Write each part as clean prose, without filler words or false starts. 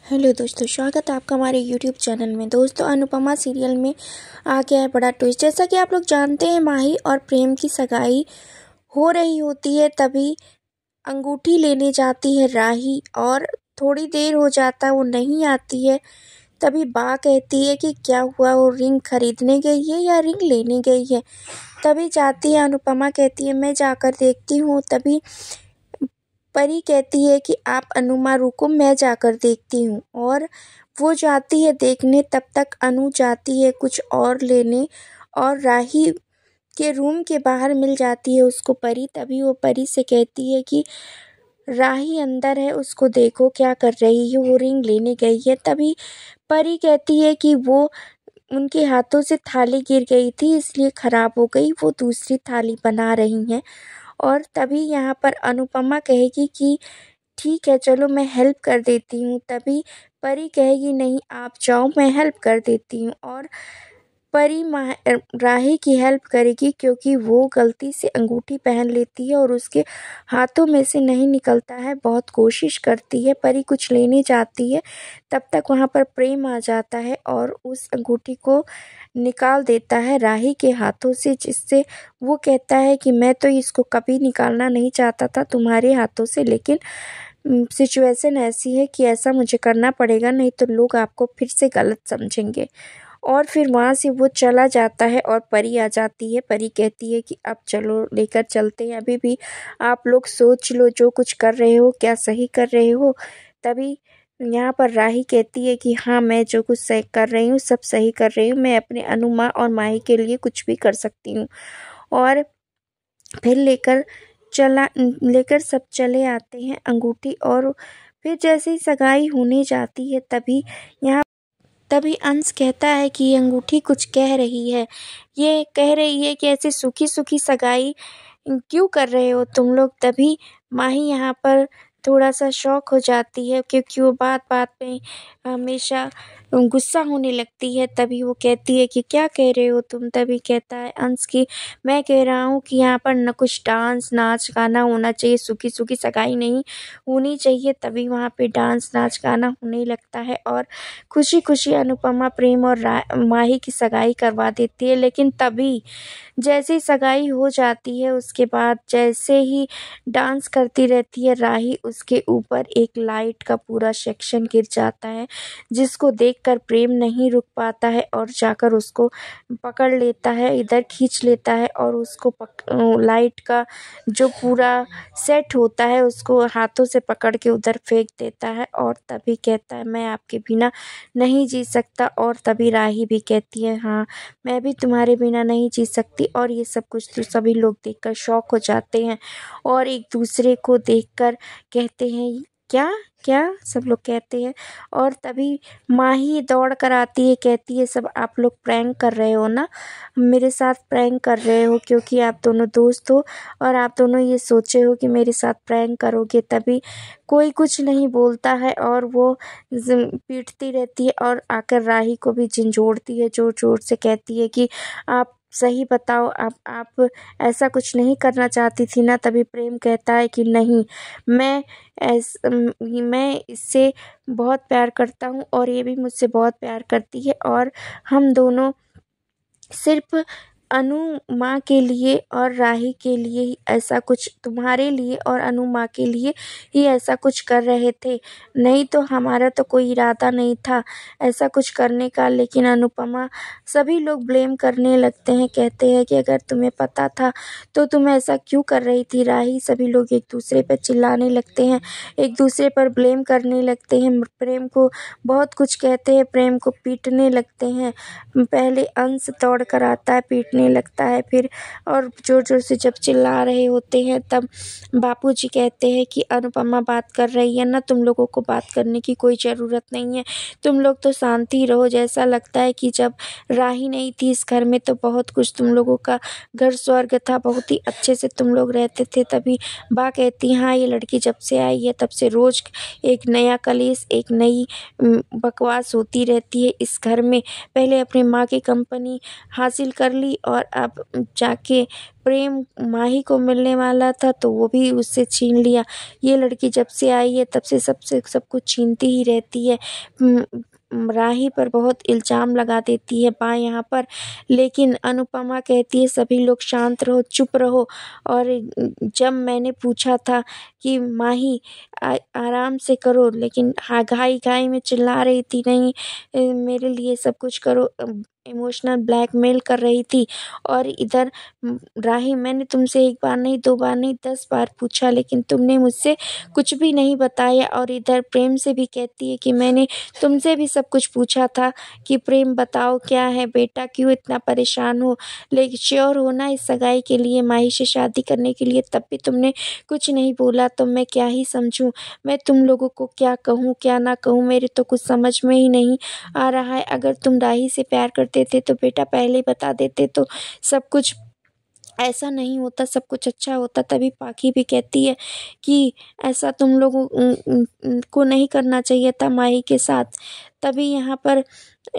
Hello दोस्तों, स्वागत है आपका हमारे यूट्यूब चैनल में। दोस्तों, अनुपमा सीरियल में आ गया है बड़ा ट्विस्ट। जैसा कि आप लोग जानते हैं, माही और प्रेम की सगाई हो रही होती है। तभी अंगूठी लेने जाती है राही और थोड़ी देर हो जाता है, वो नहीं आती है। तभी बा कहती है कि क्या हुआ, वो रिंग खरीदने गई है या रिंग लेने गई है। तभी जाती है अनुपमा, कहती है मैं जाकर देखती हूँ। तभी परी कहती है कि आप अनुमा रुको, मैं जाकर देखती हूँ। और वो जाती है देखने। तब तक अनु जाती है कुछ और लेने और राही के रूम के बाहर मिल जाती है उसको परी। तभी वो परी से कहती है कि राही अंदर है, उसको देखो क्या कर रही है, वो रिंग लेने गई है। तभी परी कहती है कि वो उनके हाथों से थाली गिर गई थी, इसलिए खराब हो गई, वो दूसरी थाली बना रही हैं। और तभी यहाँ पर अनुपमा कहेगी कि ठीक है, चलो मैं हेल्प कर देती हूँ। तभी परी कहेगी नहीं, आप जाओ, मैं हेल्प कर देती हूँ। और परी राही की हेल्प करेगी, क्योंकि वो गलती से अंगूठी पहन लेती है और उसके हाथों में से नहीं निकलता है। बहुत कोशिश करती है, परी कुछ लेने जाती है, तब तक वहाँ पर प्रेम आ जाता है और उस अंगूठी को निकाल देता है राही के हाथों से, जिससे वो कहता है कि मैं तो इसको कभी निकालना नहीं चाहता था तुम्हारे हाथों से, लेकिन सिचुएशन ऐसी है कि ऐसा मुझे करना पड़ेगा, नहीं तो लोग आपको फिर से गलत समझेंगे। और फिर वहाँ से वो चला जाता है और परी आ जाती है। परी कहती है कि अब चलो, लेकर चलते हैं, अभी भी आप लोग सोच लो जो कुछ कर रहे हो क्या सही कर रहे हो। तभी यहाँ पर राही कहती है कि हाँ, मैं जो कुछ सही कर रही हूँ सब सही कर रही हूँ, मैं अपने अनुमा और माही के लिए कुछ भी कर सकती हूँ। और फिर लेकर सब चले आते हैं अंगूठी। और फिर जैसे ही सगाई होने जाती है, तभी अंश कहता है कि ये अंगूठी कुछ कह रही है। ये कह रही है कि ऐसे सूखी सूखी सगाई क्यों कर रहे हो तुम लोग। तभी माही यहाँ पर थोड़ा सा शॉक हो जाती है, क्योंकि वो बात बात पे हमेशा गुस्सा होने लगती है। तभी वो कहती है कि क्या कह रहे हो तुम। तभी कहता है अंश की मैं कह रहा हूँ कि यहाँ पर न कुछ डांस नाच गाना होना चाहिए, सूखी सूखी सगाई नहीं होनी चाहिए। तभी वहाँ पे डांस नाच गाना होने लगता है और खुशी खुशी अनुपमा प्रेम और माही की सगाई करवा देती है। लेकिन तभी जैसे ही सगाई हो जाती है, उसके बाद जैसे ही डांस करती रहती है राही, उसके ऊपर एक लाइट का पूरा सेक्शन गिर जाता है, जिसको देखकर प्रेम नहीं रुक पाता है और जाकर उसको पकड़ लेता है, इधर खींच लेता है और उसको लाइट का जो पूरा सेट होता है उसको हाथों से पकड़ के उधर फेंक देता है। और तभी कहता है मैं आपके बिना नहीं जी सकता। और तभी राही भी कहती है हाँ, मैं भी तुम्हारे बिना नहीं जी सकती। और ये सब कुछ तो सभी लोग देखकर शॉक हो जाते हैं और एक दूसरे को देखकर कहते हैं क्या क्या, सब लोग कहते हैं। और तभी माही दौड़ कर आती है, कहती है सब आप लोग प्रैंक कर रहे हो ना, मेरे साथ प्रैंक कर रहे हो, क्योंकि आप दोनों दोस्त हो और आप दोनों ये सोचे हो कि मेरे साथ प्रैंक करोगे। तभी कोई कुछ नहीं बोलता है और वो पीटती रहती है और आकर राही को भी झंझोड़ती है, जोर जोर से कहती है कि आप सही बताओ, आप ऐसा कुछ नहीं करना चाहती थी ना। तभी प्रेम कहता है कि नहीं, मैं इससे बहुत प्यार करता हूँ और ये भी मुझसे बहुत प्यार करती है, और हम दोनों सिर्फ अनु माँ के लिए और राही के लिए ही ऐसा कुछ, तुम्हारे लिए और अनु माँ के लिए ही ऐसा कुछ कर रहे थे, नहीं तो हमारा तो कोई इरादा नहीं था ऐसा कुछ करने का। लेकिन अनुपमा, सभी लोग ब्लेम करने लगते हैं, कहते हैं कि अगर तुम्हें पता था तो तुम ऐसा क्यों कर रही थी राही। सभी लोग एक दूसरे पर चिल्लाने लगते हैं, एक दूसरे पर ब्लेम करने लगते हैं, प्रेम को बहुत कुछ कहते हैं, प्रेम को पीटने लगते हैं। पहले अंश दौड़ कर आता है, पीटने लगता है, फिर और जोर जोर से जब चिल्ला रहे होते हैं तब बापूजी कहते हैं कि अनुपमा बात कर रही है ना, तुम लोगों को बात करने की कोई ज़रूरत नहीं है, तुम लोग तो शांति रहो। जैसा लगता है कि जब राही नहीं थी इस घर में तो बहुत कुछ तुम लोगों का घर स्वर्ग था, बहुत ही अच्छे से तुम लोग रहते थे। तभी बा कहती हाँ, ये लड़की जब से आई है तब से रोज़ एक नया कलेश, एक नई बकवास होती रहती है इस घर में। पहले अपनी माँ की कंपनी हासिल कर ली और अब जाके प्रेम माही को मिलने वाला था तो वो भी उससे छीन लिया। ये लड़की जब से आई है तब से सबसे सब कुछ छीनती ही रहती है। राही पर बहुत इल्ज़ाम लगा देती है यहाँ पर, लेकिन अनुपमा कहती है सभी लोग शांत रहो, चुप रहो। और जब मैंने पूछा था कि माही आराम से करो, लेकिन हाँ घाई-घाई में चिल्ला रही थी, नहीं मेरे लिए सब कुछ करो, इमोशनल ब्लैकमेल कर रही थी। और इधर राही, मैंने तुमसे 1 बार नहीं 2 बार नहीं 10 बार पूछा, लेकिन तुमने मुझसे कुछ भी नहीं बताया। और इधर प्रेम से भी कहती है कि मैंने तुमसे भी सब कुछ पूछा था कि प्रेम बताओ क्या है बेटा, क्यों इतना परेशान हो, लेकिन श्योर हो ना इस सगाई के लिए, माही से शादी करने के लिए, तब भी तुमने कुछ नहीं बोला। तो मैं क्या ही समझूं, मैं तुम लोगों को क्या कहूँ क्या ना कहूँ, मेरे तो कुछ समझ में ही नहीं आ रहा है। अगर तुम राही से प्यार करते थे तो बेटा पहले बता देते तो सब कुछ ऐसा नहीं होता, सब कुछ अच्छा होता। तभी पाखी भी कहती है कि ऐसा तुम लोगों को नहीं करना चाहिए था माही के साथ। तभी यहाँ पर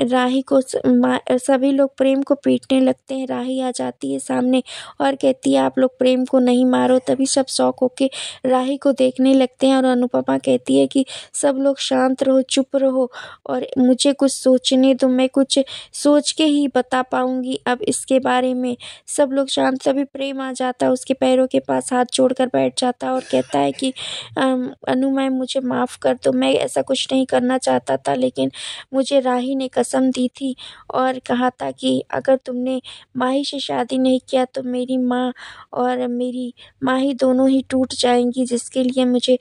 राही को सभी लोग प्रेम को पीटने लगते हैं। राही आ जाती है सामने और कहती है आप लोग प्रेम को नहीं मारो। तभी सब शॉक होके राही को देखने लगते हैं और अनुपमा कहती है कि सब लोग शांत रहो, चुप रहो और मुझे कुछ सोचने दो, मैं कुछ सोच के ही बता पाऊंगी अब इसके बारे में। सब लोग शांत। तभी प्रेम आ जाता है, उसके पैरों के पास हाथ जोड़कर बैठ जाता है और कहता है कि अनु मैम मुझे माफ़ कर दो, मैं ऐसा कुछ नहीं करना चाहता था, लेकिन मुझे राही ने कसम दी थी और कहा था कि अगर तुमने माही से शादी नहीं किया तो मेरी माँ और मेरी माही दोनों ही टूट जाएंगी, जिसके लिए मुझे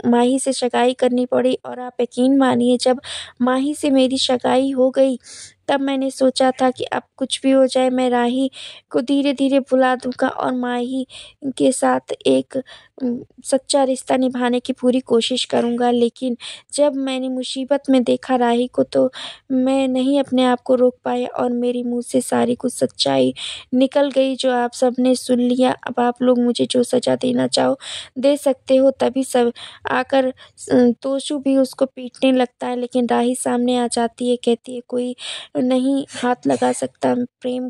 माही से सगाई करनी पड़ी। और आप यकीन मानिए जब माही से मेरी सगाई हो गई तब मैंने सोचा था कि अब कुछ भी हो जाए मैं राही को धीरे-धीरे भुला दूँगा और माही के साथ एक सच्चा रिश्ता निभाने की पूरी कोशिश करूँगा। लेकिन जब मैंने मुसीबत में देखा राही को तो मैं नहीं अपने आप को रोक पाया और मेरे मुँह से सारी कुछ सच्चाई निकल गई, जो आप सबने सुन लिया। अब आप लोग मुझे जो सज़ा देना चाहो दे सकते हो। तभी सब आकर तोशु भी उसको पीटने लगता है, लेकिन राही सामने आ जाती है, कहती है कोई नहीं हाथ लगा सकता प्रेम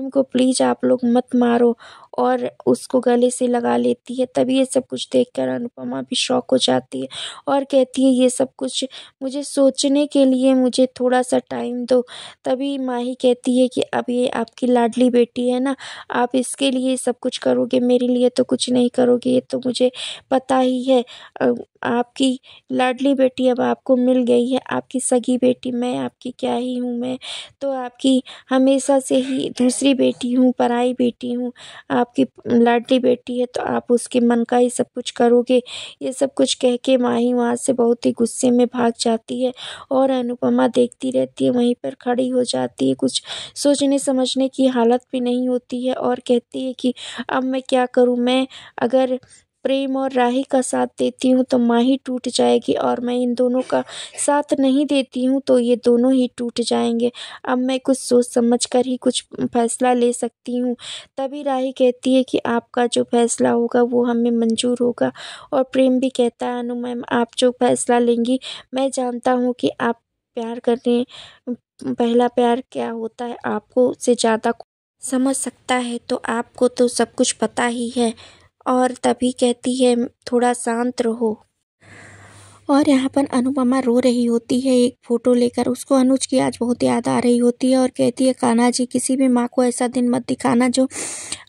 को प्लीज़ आप लोग मत मारो, और उसको गले से लगा लेती है। तभी ये सब कुछ देखकर अनुपमा भी शॉक हो जाती है और कहती है ये सब कुछ मुझे सोचने के लिए मुझे थोड़ा-सा टाइम दो। तभी माही कहती है कि अब ये आपकी लाडली बेटी है ना, आप इसके लिए सब कुछ करोगे, मेरे लिए तो कुछ नहीं करोगे, ये तो मुझे पता ही है। आपकी लाडली बेटी अब आपको मिल गई है, आपकी सगी बेटी, मैं आपकी क्या ही हूँ, मैं तो आपकी हमेशा से ही दूसरी बेटी हूँ, पराई बेटी हूँ। आपकी लाडली बेटी है तो आप उसके मन का ही सब कुछ करोगे। ये सब कुछ कह के माही वहाँ से बहुत ही गुस्से में भाग जाती है और अनुपमा देखती रहती है, वहीं पर खड़ी हो जाती है, कुछ सोचने समझने की हालत भी नहीं होती है और कहती है कि अब मैं क्या करूँ, मैं अगर प्रेम और राही का साथ देती हूँ तो माही टूट जाएगी और मैं इन दोनों का साथ नहीं देती हूँ तो ये दोनों ही टूट जाएंगे। अब मैं कुछ सोच समझ कर ही कुछ फैसला ले सकती हूँ। तभी राही कहती है कि आपका जो फैसला होगा वो हमें मंजूर होगा। और प्रेम भी कहता है अनु मैम आप जो फैसला लेंगी, मैं जानता हूँ कि आप प्यार करने पहला प्यार क्या होता है आपको से ज़्यादा समझ सकता है, तो आपको तो सब कुछ पता ही है। और तभी कहती है थोड़ा शांत रहो। और यहाँ पर अनुपमा रो रही होती है एक फ़ोटो लेकर, उसको अनुज की आज बहुत याद आ रही होती है और कहती है कान्हा जी किसी भी माँ को ऐसा दिन मत दिखाना जो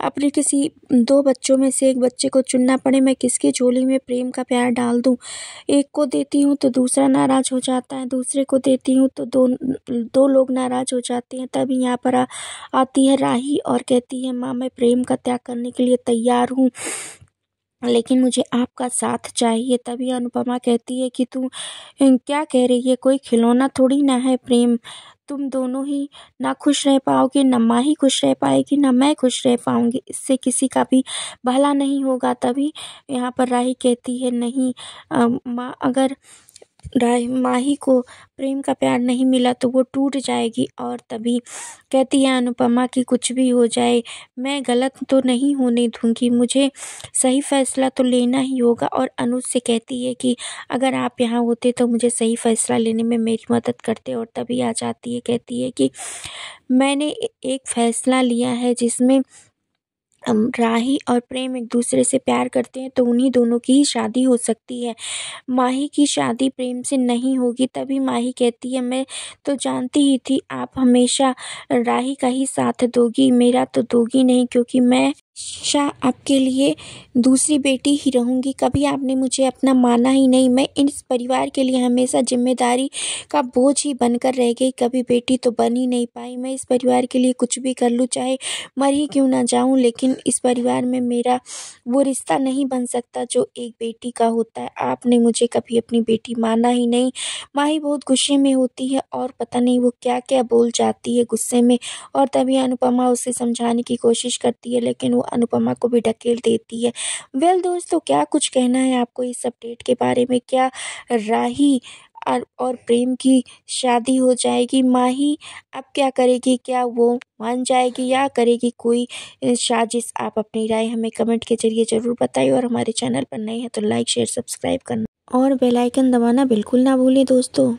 अपने किसी 2 बच्चों में से एक बच्चे को चुनना पड़े। मैं किसकी झोली में प्रेम का प्यार डाल दूँ, एक को देती हूँ तो दूसरा नाराज़ हो जाता है, दूसरे को देती हूँ तो दो लोग नाराज़ हो जाते हैं। तभी यहाँ पर आती है राही और कहती है माँ मैं प्रेम का त्याग करने के लिए तैयार हूँ, लेकिन मुझे आपका साथ चाहिए। तभी अनुपमा कहती है कि तू क्या कह रही है, कोई खिलौना थोड़ी ना है प्रेम, तुम दोनों ही ना खुश रह पाओगे, ना माँ ही खुश रह पाएगी, ना मैं खुश रह पाऊंगी, इससे किसी का भी भला नहीं होगा। तभी यहाँ पर राही कहती है नहीं माँ, अगर माही को प्रेम का प्यार नहीं मिला तो वो टूट जाएगी। और तभी कहती है अनुपमा कि कुछ भी हो जाए मैं गलत तो नहीं होने दूंगी, मुझे सही फैसला तो लेना ही होगा। और अनुज से कहती है कि अगर आप यहाँ होते तो मुझे सही फैसला लेने में मेरी मदद करते। और तभी आ जाती है, कहती है कि मैंने एक फैसला लिया है जिसमें राही और प्रेम एक दूसरे से प्यार करते हैं तो उन्हीं दोनों की ही शादी हो सकती है, माही की शादी प्रेम से नहीं होगी। तभी माही कहती है मैं तो जानती ही थी आप हमेशा राही का ही साथ दोगी, मेरा तो दोगी नहीं, क्योंकि मैं हमेशा आपके लिए दूसरी बेटी ही रहूंगी। कभी आपने मुझे अपना माना ही नहीं, मैं इस परिवार के लिए हमेशा जिम्मेदारी का बोझ ही बनकर रह गई, कभी बेटी तो बन ही नहीं पाई। मैं इस परिवार के लिए कुछ भी कर लूँ, चाहे मर ही क्यों ना जाऊं, लेकिन इस परिवार में मेरा वो रिश्ता नहीं बन सकता जो एक बेटी का होता है। आपने मुझे कभी अपनी बेटी माना ही नहीं। माही बहुत गुस्से में होती है और पता नहीं वो क्या क्या बोल जाती है गुस्से में। और तभी अनुपमा उसे समझाने की कोशिश करती है, लेकिन वो अनुपमा को भी ढकेल देती है। वेल दोस्तों, क्या कुछ कहना है आपको इस अपडेट के बारे में? क्या राही और प्रेम की शादी हो जाएगी? माही अब क्या करेगी? क्या वो मान जाएगी या करेगी कोई साजिश? आप अपनी राय हमें कमेंट के जरिए ज़रूर बताइए। और हमारे चैनल पर नए हैं तो लाइक शेयर सब्सक्राइब करना और बेल आइकन दबाना बिल्कुल ना भूलें दोस्तों।